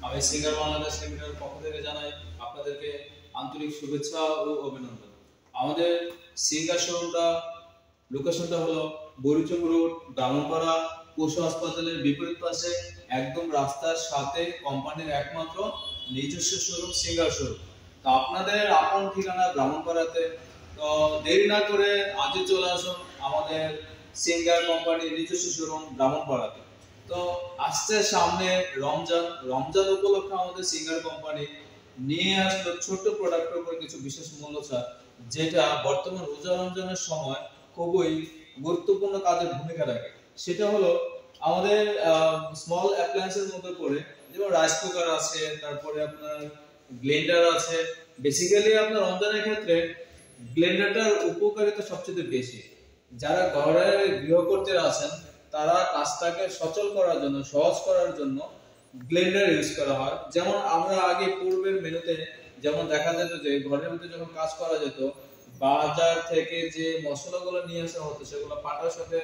আমি সিঙ্গার বাংলাদেশ লিমিটেডের পক্ষ থেকে জানাই আপনাদেরকে আন্তরিক শুভেচ্ছা ও অভিনন্দন। আমাদের সিঙ্গার শোরুমটা লোকেশনটা হলো বরিচক রোড, ব্রাহ্মণপাড়া পশু হাসপাতালের বিপরীত পাশে, একদম রাস্তার সাথে কোম্পানির একমাত্র নিজস্ব শোরুম সিঙ্গার শোরুম। তো আপনাদের আপন ঠিকানা ব্রাহ্মণপাড়াতে। তো দেরি না করে আজই চলে আসুন আমাদের সিঙ্গার কোম্পানির নিজস্ব শোরুম ব্রাহ্মণপাড়াতে। তো আসছে সামনে রমজান উপলক্ষে আমাদের সিঙ্গার কোম্পানি নিয়ে আসলো ছোট প্রোডাক্টের উপর কিছু বিশেষ মূল্য ছাড়, যেটা বর্তমান রোজা রমজানের সময় খুবই গুরুত্বপূর্ণ কাজের ভূমিকা রাখে। সেটা হলো আমাদের স্মল অ্যাপ্লায়েন্সের মধ্যে পড়ে, যেমন রাইস কুকার আছে, তারপরে আপনার ব্লেন্ডার আছে। বেসিক্যালি আপনার রমজানের ক্ষেত্রে ব্লেন্ডারটার উপকারিতা সবচেয়ে বেশি। যারা ঘরে গৃহকর্তীরা আছেন তারা কাজটাকে সচল করার জন্য, সহজ করার জন্য ব্লেন্ডার ইউজ করা হয়। যেমন আমরা আগে পূর্বের মেনুতে যেমন দেখা যেত যে ঘরের মধ্যে যখন কাজ করা যেত, বাজার থেকে যে মশলাগুলো নিয়ে আসা হতো সেগুলো পাটার সাথে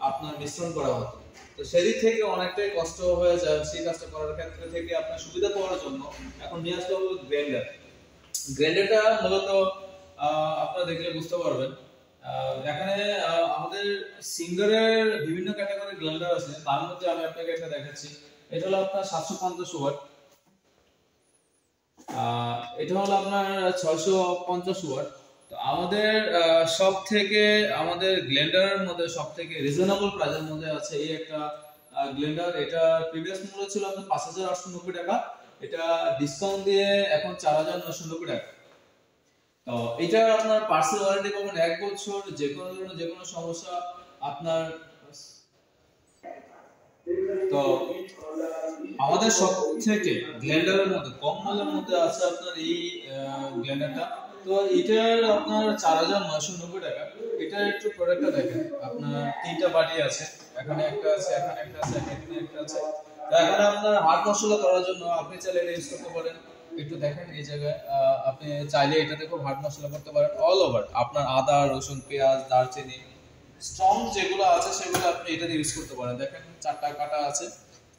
আপনার মিশ্রণ করা হতো। তো সেদিক থেকে অনেকটাই কষ্ট হয়ে যায়। সেই কাজটা করার ক্ষেত্রে থেকে আপনার সুবিধা পাওয়ার জন্য এখন নিয়ে আসতে হলো গ্রাইন্ডার। গ্রাইন্ডারটা মূলত আপনারা দেখলে বুঝতে পারবেন। এখানে আমাদের সিঙ্গারের বিভিন্ন ক্যাটাগরির গ্রাইন্ডার আছে, তার মধ্যে আমি আপনাকে একটা দেখাচ্ছি। এটা হলো আপনার 750 ওয়াট, এটা হলো আপনার 650 ওয়াট। তো আমাদের সব থেকে আমাদের গ্রাইন্ডারের মধ্যে সব থেকে রিজনেবল প্রাইসের মধ্যে আছে এই একটা গ্রাইন্ডার। এটা প্রিভিয়াস মূল্য ছিল আপনার 5890 টাকা, এটা ডিসকাউন্ট দিয়ে এখন 4990 টাকা। তো এটা আপনার পার্সেল ওয়ারেন্টি পাবেন 1 বছর, যে কোনো ধরনের যে কোনো সমস্যা আপনার। তো আমাদের সব থেকে ব্লেন্ডারের মধ্যে কম মূল্যের মধ্যে আছে আপনার এই ব্লেন্ডারটা। তো এটার আপনার 4990 টাকা। এটার একটু প্রোডাক্টটা দেখেন, আপনার তিনটা বাটি আছে, এখানে একটা আছে, এখানে একটা আছে, এখানে একটা আছে। তো এখানে আপনার হাট মশলা করার জন্য আপনি চাইলে এটা ইউজ করতে পারেন। একটু দেখেন এই জায়গায় আপনি চাইলে এটাতে খুব হাট মশলা করতে পারেন অল ওভার। আপনার আদা, রসুন, পেঁয়াজ, দারচিনি, স্ট্রং যেগুলো আছে সেগুলো আপনি এটাতে ইউজ করতে পারেন। দেখেন 4টা কাটা আছে,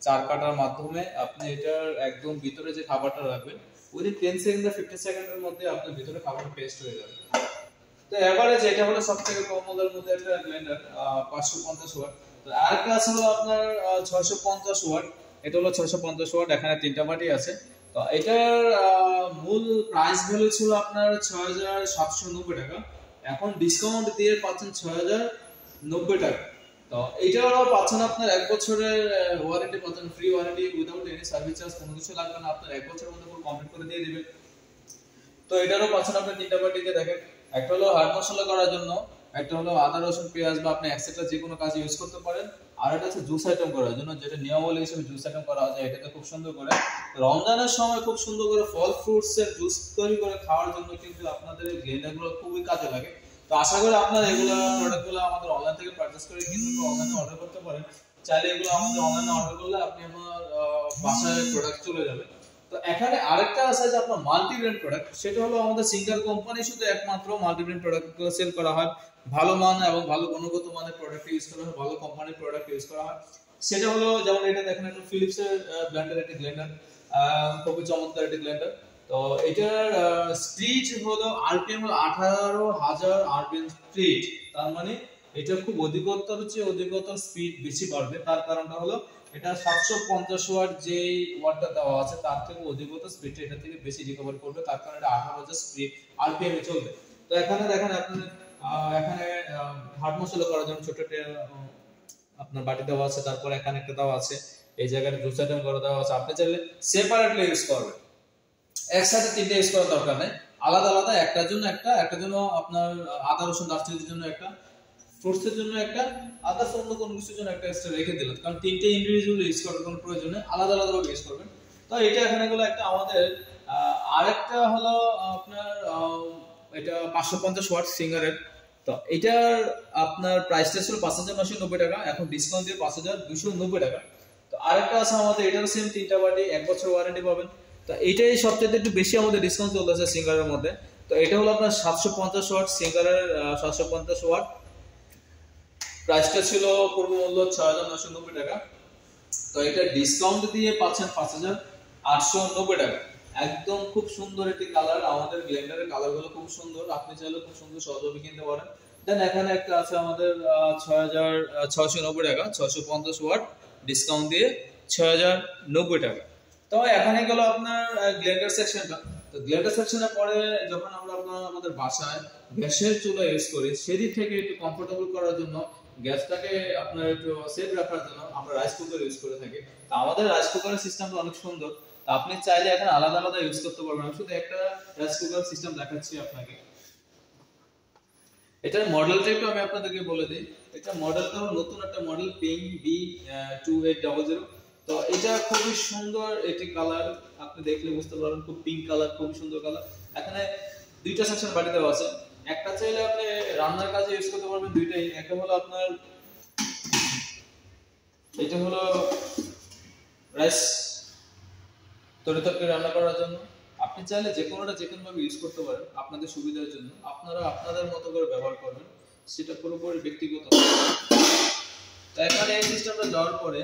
4 কাটার মাধ্যমে আপনি এটার একদম ভিতরে যে খাবারটা রাখবেন উইদিন 10 সেকেন্ড বা 15 সেকেন্ডের মধ্যে আপনার ভিতরে খাবারটা পেস্ট হয়ে যাবে। তো এভারেজ এটা হলো সবথেকে কম মূল্যের মধ্যে একটা ব্লেন্ডার, 550 ওয়াট। তো আরেকটা আছে হলো আপনার 650 ওয়াট। এটা হলো 650 ওয়াট, এখানে তিনটা বাটি আছে। তো এটার মূল প্রাইস ভ্যালু ছিল আপনার 6790 টাকা, এখন ডিসকাউন্ট দিয়ে পাচ্ছেন 6090 টাকা। তো এইটাও পাচ্ছেন আপনার 1 বছরের ওয়ারেন্টি পাচ্ছেন, free warranty without any service charge, কোনো কিছু লাগবে না, আপনার 1 বছরের মধ্যে পুরো কমপ্লিট করে দিয়ে দিবেন। তো এটারও পাচ্ছেন আপনি তিনটা বাটিতে। দেখেন একটা হলো হার্ড মশলা করার জন্য, একটা হলো আদা, রসুন, পেঁয়াজ বা আপনি এক্সট্রা যে কোনো কাজে ইউজ করতে পারেন, আর এটা হচ্ছে জুস আইটেম করার জন্য, যেটা নিয়মাবলী হিসেবে জুস আইটেম করা যায়। এটাতে খুব সুন্দর করে রমজানের সময় খুব সুন্দর করে ফল ফ্রুটস এর জুস তৈরি করে খাওয়ার জন্য কিন্তু আপনাদের এই ব্লেন্ডারগুলো খুবই কাজে লাগে। তো আশা করি আপনারা এগুলো প্রোডাক্টগুলো আমাদের অনলাইন থেকে পারচেজ করে কিন্তু অনলাইনে অর্ডার করতে পারেন। চাইলে এগুলো আমাদের অনলাইনে অর্ডার করলে আপনি আমার বাসায় প্রোডাক্ট চলে যাবে। তো এখানে আরেকটা আছে যে আপনার মাল্টি ব্র্যান্ড প্রোডাক্ট, সেটা হলো আমাদের সিঙ্গার কোম্পানি শুধু একমাত্র মাল্টি ব্র্যান্ড প্রোডাক্টগুলো সেল করা হয়। ভালো মান এবং ভালো গুণগত মানের প্রোডাক্ট ইউজ করা হয়, ভালো কোম্পানির প্রোডাক্ট ইউজ করা হয়। সেটা হলো যেমন এটা দেখেন একটা ফিলিপসের ব্র্যান্ডের একটা ব্লেন্ডার, খুবই চমৎকার একটা ব্লেন্ডার। তো এটার স্পিড হলো আরপিএম হলো 18000 আরপিএম স্পিড। তার মানে এটা খুব অধিকতর চেয়ে অধিকতর স্পিড বেশি বাড়বে। তার কারণটা হলো এটা 750 ওয়াট যে ওয়াটটা দেওয়া আছে তার থেকে অধিকতর স্পিড এটা থেকে বেশি রিকভার করবে, তার কারণে এটা 18000 স্পিড আরপিএম এ চলবে। তো এখানে দেখেন আপনি এখানে হার্ড মশলা করার জন্য ছোট আপনার বাটি দেওয়া আছে, তারপর এখানে একটা দেওয়া আছে, এই জায়গায় জুস আইটেম করে দেওয়া আছে। আপনি চাইলে সেপারেটলি ইউজ করবেন, একসাথে তিনটে ইউজ করার দরকার নেই, আলাদা আলাদা একটার জন্য একটা, একটার জন্য আপনার আদা, রসুন, দারচিনির জন্য একটা, ফ্রুটসের জন্য একটা, আদার্স অন্য কোনো কিছুর জন্য একটা এক্সট্রা রেখে দিলেন। কারণ তিনটে ইন্ডিভিজুয়াল ইউজ করার কোনো প্রয়োজন নেই, আলাদা আলাদা ভাবে ইউজ করবেন। তো এটা এখানে গুলো একটা আমাদের আরেকটা হলো আপনার এটা 550 ওয়াট সিঙ্গারের। তো এটার আপনার প্রাইসটা ছিল 5990 টাকা, এখন ডিসকাউন্ট দিয়ে 5290 টাকা। তো আরেকটা আছে আমাদের, এটার সেম তিনটা বাটি 1 বছর ওয়ারেন্টি পাবেন। তো এইটাই সবচেয়ে একটু বেশি আমাদের ডিসকাউন্ট চলতেছে সিঙ্গারের মধ্যে। তো এটা হলো আপনার 750 ওয়াট সিঙ্গারের, 750 ওয়াট, প্রাইসটা ছিল পূর্ব মূল্য 6990 টাকা। তো এটা ডিসকাউন্ট দিয়ে পাচ্ছেন 5890 টাকা। একদম খুব সুন্দর একটি কালার, আমাদের ব্লেন্ডারের কালারগুলো খুব সুন্দর, আপনি চাইলে খুব সুন্দর সহজভাবে কিনতে পারেন। দেন এখানে একটা আছে আমাদের 6690 টাকা, 650 ওয়াট ডিসকাউন্ট দিয়ে 6090 টাকা। তো এখানে গেল আপনার গ্লেন্ডার সেকশনটা। তো গ্লেন্ডার সেকশনের পরে যখন আমরা আমাদের বাসায় গ্যাসের চুলা ইউজ করি, সেদিক থেকে একটু কমফোর্টেবল করার জন্য, গ্যাসটাকে আপনার একটু সেফ রাখার জন্য আমরা রাইস কুকার ইউজ করে থাকি। তো আমাদের রাইস কুকারের সিস্টেমটা অনেক সুন্দর। তো আপনি চাইলে এখানে আলাদা আলাদা ইউজ করতে পারবেন। আমি শুধু একটা রাইস কুকার সিস্টেম দেখাচ্ছি আপনাকে। এটার মডেলটা একটু আমি আপনাদেরকে বলে দিই। এটা মডেলটা নতুন একটা মডেল, পিং B2800। তো এটা খুবই সুন্দর একটি কালার, আপনি দেখলে বুঝতে পারবেন, খুব পিঙ্ক কালার, খুবই সুন্দর কালার। এখানে দুইটা সেকশন বাড়ি দেওয়া আছে। একটা চাইলে আপনি রান্নার কাজে ইউজ করতে পারবেন, দুইটাই। একটা হলো আপনার, এটা হলো রাইস তরকারি রান্না করার জন্য। আপনি চাইলে যে কোনোটা যে কোনো ভাবে ইউজ করতে পারেন আপনাদের সুবিধার জন্য, আপনারা আপনাদের মতো করে ব্যবহার করবেন, সেটা পুরোপুরি ব্যক্তিগত। তো এখানে এই সিস্টেমটা যাওয়ার পরে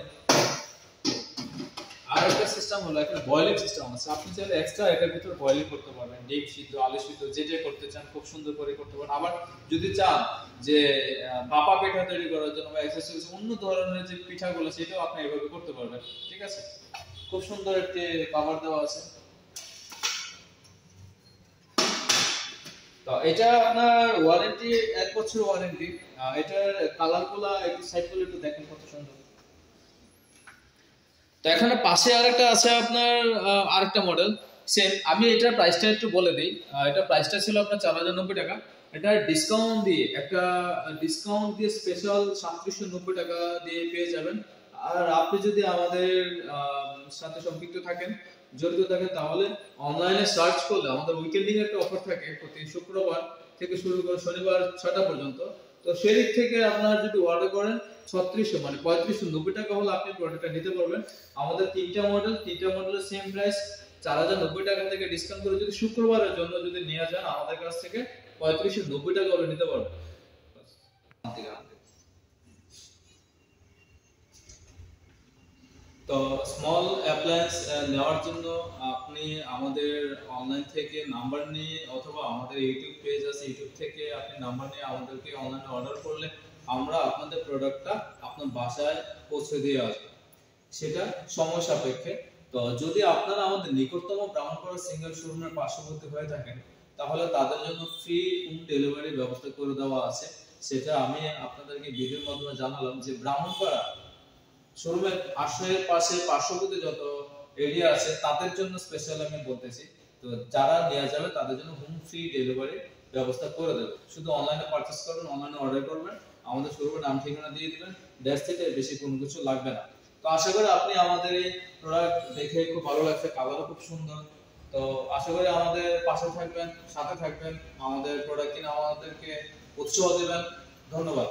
আরেকটা সিস্টেম হলো, একটা বয়লিং সিস্টেম আছে। আপনি চাইলে এক্সট্রা এটার ভিতর বয়লিং করতে পারবেন, ডিম সিদ্ধ, আলু সিদ্ধ, যেটা করতে চান খুব সুন্দর করে করতে পারেন। আবার যদি চান যে ভাপা পিঠা তৈরি করার জন্য বা এক্সারসাইজ অন্য ধরনের যে পিঠাগুলো, সেটাও আপনি এভাবে করতে পারবেন। ঠিক আছে, খুব সুন্দর একটি কভার দেওয়া আছে। তো এটা আপনার ওয়ারেন্টি 1 বছর ওয়ারেন্টি। এটার কালারগুলো একটু সাইড করে একটু দেখেন কত সুন্দর। তো এখানে পাশে আরেকটা আছে আপনার আরেকটা মডেল সেম। আমি এটার প্রাইসটা একটু বলে দিই। এটা প্রাইসটা ছিল আপনার 4090 টাকা। এটা ডিসকাউন্ট দিয়ে স্পেশাল 3790 টাকা দিয়ে পেয়ে যাবেন। আর আপনি যদি আমাদের সাথে সম্পৃক্ত থাকেন, জড়িত থাকেন, তাহলে অনলাইনে সার্চ করলে আমাদের উইকেন্ডিং একটা অফার থাকে প্রতি শুক্রবার থেকে শুরু করে শনিবার 6টা পর্যন্ত। তো সেদিক থেকে আপনারা যদি অর্ডার করেন 3600 মানে 3590 টাকা হলে আপনি প্রোডাক্টটা নিতে পারবেন। আমাদের তিনটা মডেলের সেম প্রাইস 4090 টাকা থেকে ডিসকাউন্ট করে যদি শুক্রবারের জন্য যদি নিয়ে যান আমাদের কাছ থেকে 3590 টাকা হলে নিতে পারবেন। তো স্মল অ্যাপ্লায়েন্স নেওয়ার জন্য আপনি আমাদের অনলাইন থেকে নাম্বার নিয়ে, অথবা আমাদের ইউটিউব পেজ আছে, ইউটিউব থেকে আপনি নাম্বার নিয়ে আমাদেরকে অনলাইনে অর্ডার করলে আমরা আপনাদের প্রোডাক্টটা আপনার বাসায় পৌঁছে দিয়ে আসবো, সেটা সময় সাপেক্ষে। তো যদি আপনারা আমাদের নিকটতম ব্রাহ্মণপাড়া সিঙ্গেল শোরুমের পার্শ্ববর্তী হয়ে থাকেন, তাহলে তাদের জন্য ফ্রি হোম ডেলিভারি ব্যবস্থা করে দেওয়া আছে। সেটা আমি আপনাদেরকে ভিডিওর মাধ্যমে জানালাম যে ব্রাহ্মণপাড়া শোরুমের আশ্রয়ের পাশে পার্শ্ববর্তী যত এরিয়া আছে তাদের জন্য স্পেশাল আমি বলতেছি। তো যারা নেওয়া যাবে তাদের জন্য হোম ফ্রি ডেলিভারি ব্যবস্থা করে দেব। শুধু অনলাইনে পারচেজ করবেন, অনলাইনে অর্ডার করবেন, আমাদের শোরুমের নাম ঠিকানা দিয়ে দিবেন, দ্যাটস ইট। বেশি কোনো কিছু লাগবে না। তো আশা করি আপনি আমাদের এই প্রোডাক্ট দেখে খুব ভালো লাগছে, কালারও খুব সুন্দর। তো আশা করি আমাদের পাশে থাকবেন, সাথে থাকবেন, আমাদের প্রোডাক্ট কিনে আমাদেরকে উৎসাহ দিবেন। ধন্যবাদ।